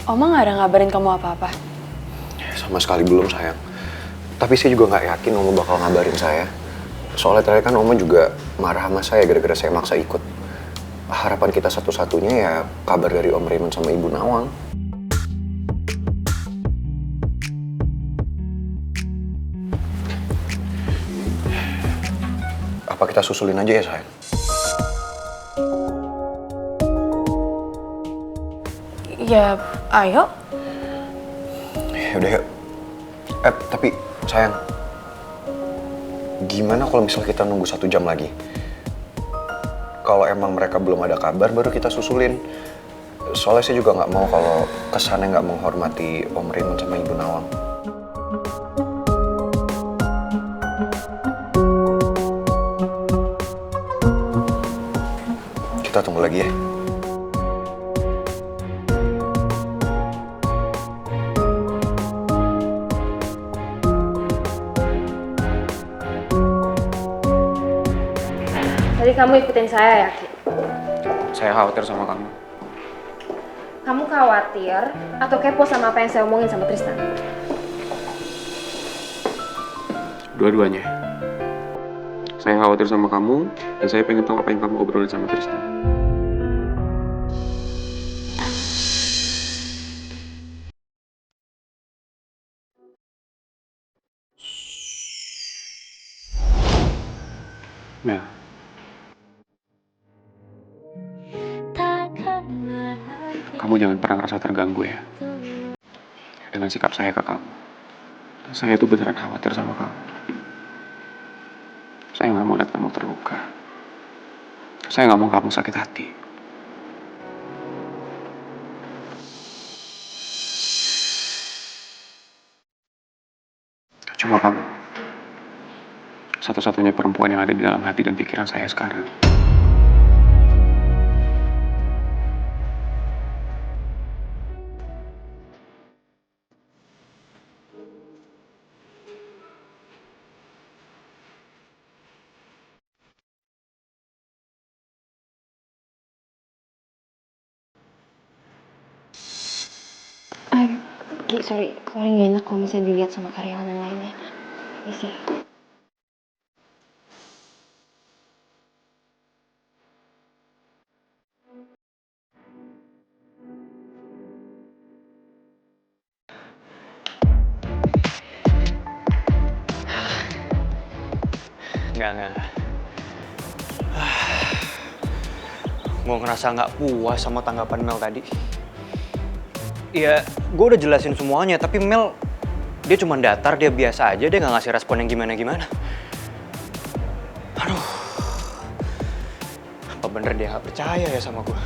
Oma nggak ada ngabarin kamu apa-apa? Sama sekali belum sayang. Tapi saya juga nggak yakin Oma bakal ngabarin saya. Soalnya terakhir kan Oma juga marah sama saya gara-gara saya maksa ikut. Harapan kita satu-satunya ya kabar dari Om Raymond sama Ibu Nawang. Apa kita susulin aja ya sayang? Ya, ayo. Ya udah yuk. Tapi sayang, gimana kalau misalnya kita nunggu 1 jam lagi? Kalau emang mereka belum ada kabar, baru kita susulin. Soalnya saya juga nggak mau kalau kesannya nggak menghormati Om Raymond sama Ibu Nawang. Kita tunggu lagi ya. Tadi kamu ikutin saya ya, Ki? Saya khawatir sama kamu. Kamu khawatir atau kepo sama apa yang saya omongin sama Tristan? Dua-duanya. Saya khawatir sama kamu, dan saya pengen tahu apa yang kamu obrolin sama Tristan. Mel. Kamu jangan pernah ngerasa terganggu ya dengan sikap saya ke kamu. Saya tuh beneran khawatir sama kamu. Saya nggak mau lihat kamu terluka. Saya nggak mau kamu sakit hati. Cuma kamu satu-satunya perempuan yang ada di dalam hati dan pikiran saya sekarang. Ki, sorry nggak enak kalau misalnya dilihat sama karyawan yang lainnya. Isi. Enggak. Mau ngerasa nggak puas sama tanggapan Mel tadi? Ya, gue udah jelasin semuanya, tapi Mel, dia cuma datar, dia biasa aja, dia nggak ngasih respon yang gimana-gimana. Aduh, apa bener dia nggak percaya ya sama gue?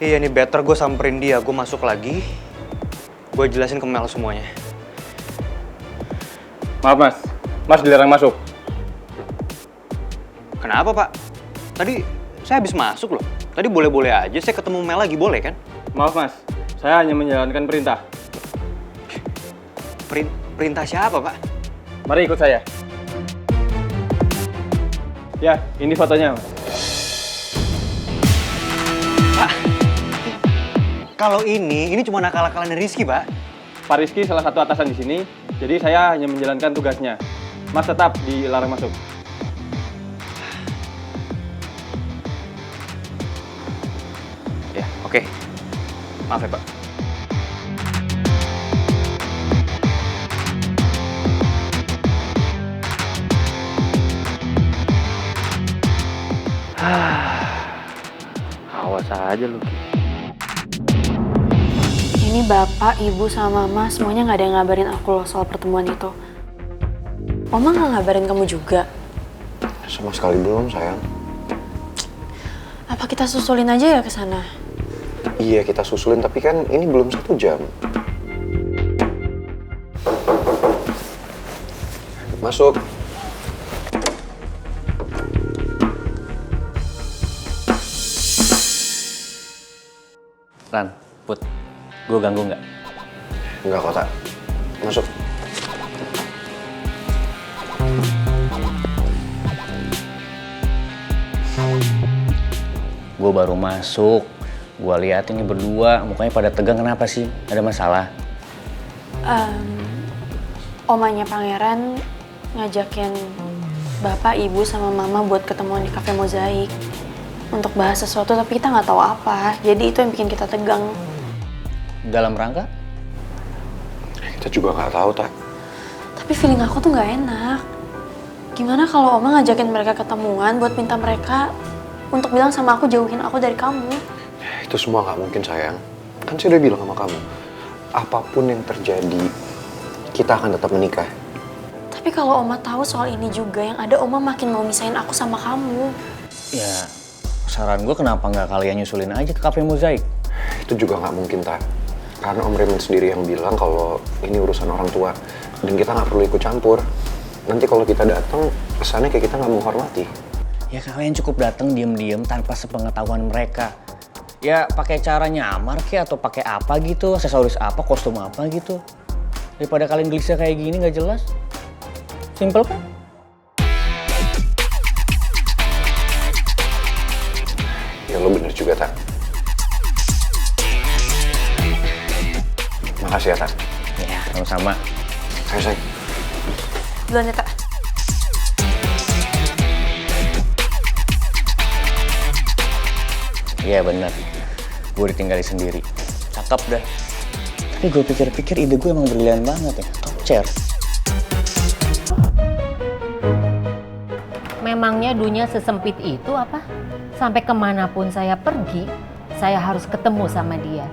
Iya nih, better gue samperin dia, gue masuk lagi, gue jelasin ke Mel semuanya. Maaf mas dilarang masuk. Kenapa Pak? Tadi saya habis masuk loh. Tadi boleh-boleh aja, saya ketemu Mel lagi, boleh kan? Maaf mas, saya hanya menjalankan perintah. Perintah siapa Pak? Mari ikut saya. Ya, ini fotonya mas. Pak, kalau ini cuma nakal-nakalan Rizky Pak. Pak Rizky salah satu atasan di sini, jadi saya hanya menjalankan tugasnya. Mas tetap dilarang masuk. Ya, oke. Maaf ya, Pak. Awas aja lu. Ini bapak, ibu, sama mama semuanya nggak ada yang ngabarin aku loh soal pertemuan itu. Oma nggak ngabarin kamu juga? Sama sekali belum sayang. Apa kita susulin aja ya ke sana? Iya kita susulin, tapi kan ini belum 1 jam. Masuk. Ran, Put, gue ganggu nggak? Enggak kok, Tak. Masuk. Gue baru masuk, Gua lihat ini berdua mukanya pada tegang, kenapa sih? Ada masalah? Omanya Pangeran ngajakin bapak, ibu, sama mama buat ketemuan di cafe Mozaik untuk bahas sesuatu, tapi kita nggak tahu apa. Jadi itu yang bikin kita tegang. Dalam rangka? Kita juga nggak tahu, Tak. Tapi feeling aku tuh nggak enak. Gimana kalau Oma ngajakin mereka ketemuan buat minta mereka untuk bilang sama aku jauhin aku dari kamu? Itu semua nggak mungkin, sayang. Kan saya udah bilang sama kamu, apapun yang terjadi, kita akan tetap menikah. Tapi kalau Oma tahu soal ini juga, yang ada Oma makin mau misahin aku sama kamu. Ya, saran gue kenapa nggak kalian nyusulin aja ke cafe Mozaik? Itu juga nggak mungkin, Tak. Karena Om Raymond sendiri yang bilang kalau ini urusan orang tua. Dan kita nggak perlu ikut campur. Nanti kalau kita datang, kesannya kayak kita nggak menghormati. Ya kalian cukup datang diem-diem tanpa sepengetahuan mereka. Ya pakai cara nyamar kayak atau pakai apa gitu, aksesoris apa, kostum apa gitu. Daripada kalian gelisah kayak gini nggak jelas. Simple kan? Ya lo bener juga, Tak. Makasih ya, Tak. Ya, sama-sama. Sayang. Duluan ya, Tak. Iya bener, gue ditinggali sendiri. Cakep dah. Tapi gue pikir-pikir ide gue emang brilian banget ya. Top chair. Memangnya dunia sesempit itu apa? Sampai kemanapun saya pergi, saya harus ketemu sama dia.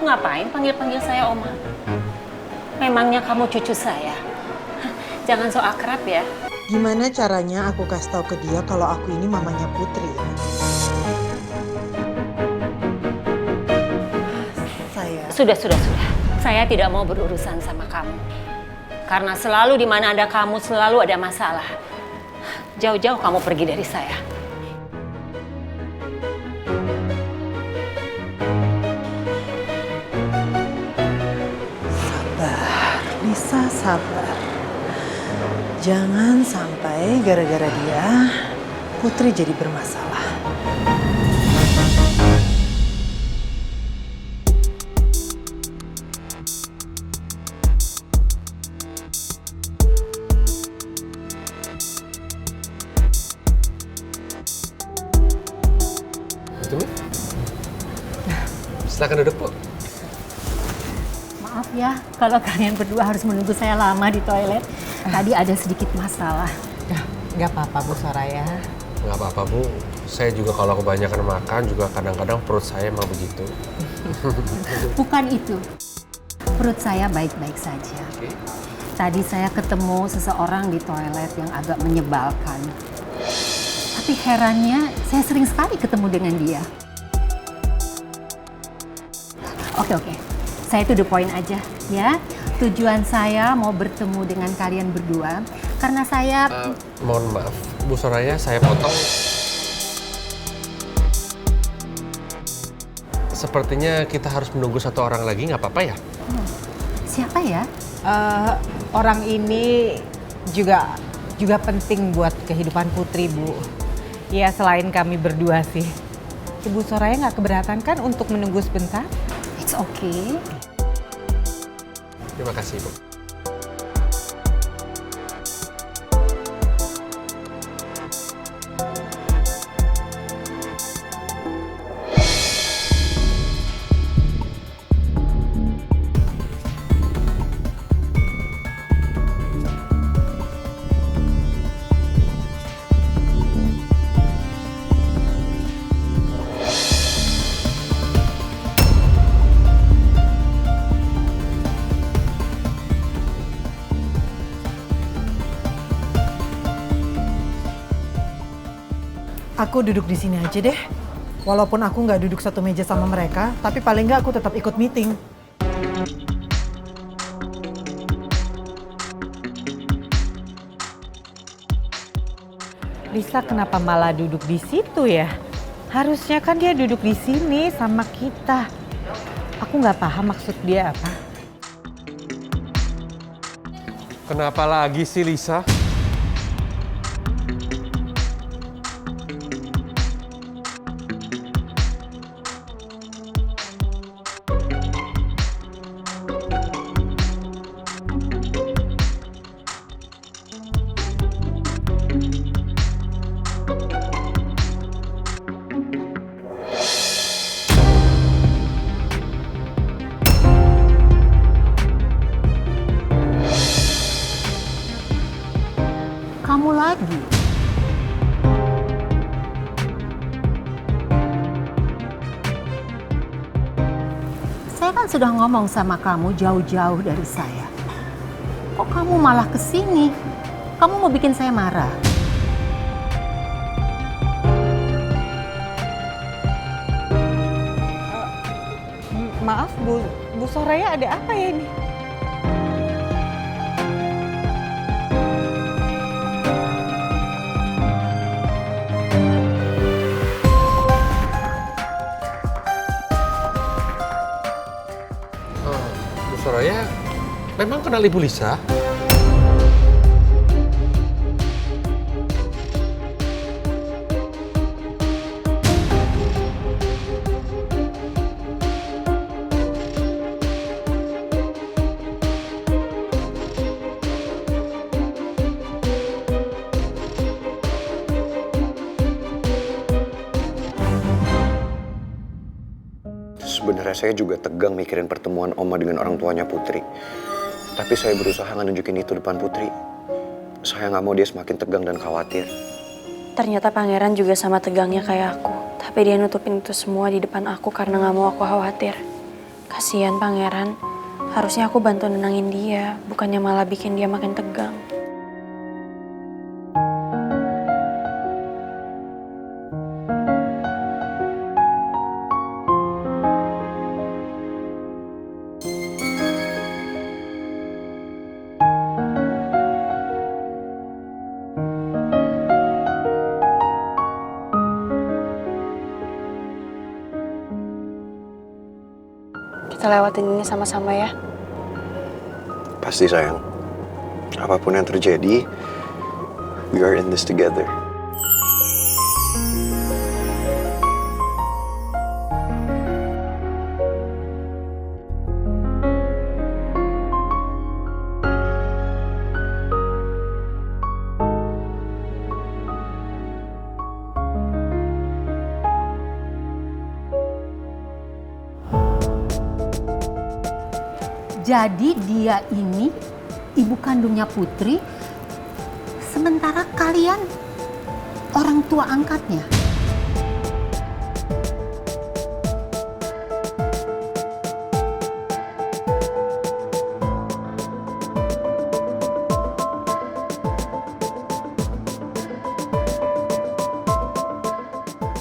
Ngapain panggil-panggil saya Oma? Memangnya kamu cucu saya? Jangan so akrab ya. Gimana caranya aku kasih tahu ke dia kalau aku ini mamanya Putri? Sudah. Saya tidak mau berurusan sama kamu. Karena selalu di mana ada kamu, selalu ada masalah. Jauh-jauh kamu pergi dari saya. Lisa, sabar. Jangan sampai gara-gara dia Putri jadi bermasalah. Silakan duduk, Bu. Maaf ya, kalau kalian berdua harus menunggu saya lama di toilet. Tadi ada sedikit masalah. Nggak apa-apa, Bu Soraya. Nggak apa-apa, Bu. Saya juga kalau kebanyakan makan juga kadang-kadang perut saya emang begitu. Bukan itu. Perut saya baik-baik saja. Tadi saya ketemu seseorang di toilet yang agak menyebalkan. Tapi herannya, saya sering sekali ketemu dengan dia. Oke. Saya to the point aja, ya. Tujuan saya mau bertemu dengan kalian berdua karena saya... Mohon maaf, Bu Soraya, saya potong. Sepertinya kita harus menunggu satu orang lagi, nggak apa-apa ya? Siapa ya? Orang ini juga penting buat kehidupan Putri, Bu. Ya, selain kami berdua sih. Ibu Soraya nggak keberatan kan untuk menunggu sebentar? It's okay. Terima kasih, Bu. Aku duduk di sini aja deh. Walaupun aku nggak duduk satu meja sama mereka, tapi paling nggak aku tetap ikut meeting. Lisa kenapa malah duduk di situ ya? Harusnya kan dia duduk di sini sama kita. Aku nggak paham maksud dia apa. Kenapa lagi sih Lisa? Kamu lagi? Saya kan sudah ngomong sama kamu jauh-jauh dari saya. Kok kamu malah kesini? Kamu mau bikin saya marah? Maaf Bu Soraya, ada apa ya ini? Bu Soraya, memang kenal Ibu Lisa? Sebenarnya saya juga tegang mikirin pertemuan Oma dengan orang tuanya Putri. Tapi saya berusaha nunjukin itu depan Putri. Saya nggak mau dia semakin tegang dan khawatir. Ternyata pangeran juga sama tegangnya kayak aku. Tapi dia nutupin itu semua di depan aku karena nggak mau aku khawatir. Kasihan pangeran. Harusnya aku bantu nenangin dia, bukannya malah bikin dia makin tegang. Kita lewatin ini sama-sama ya. Pasti sayang. Apapun yang terjadi, we are in this together. Jadi dia ini ibu kandungnya Putri, sementara kalian orang tua angkatnya.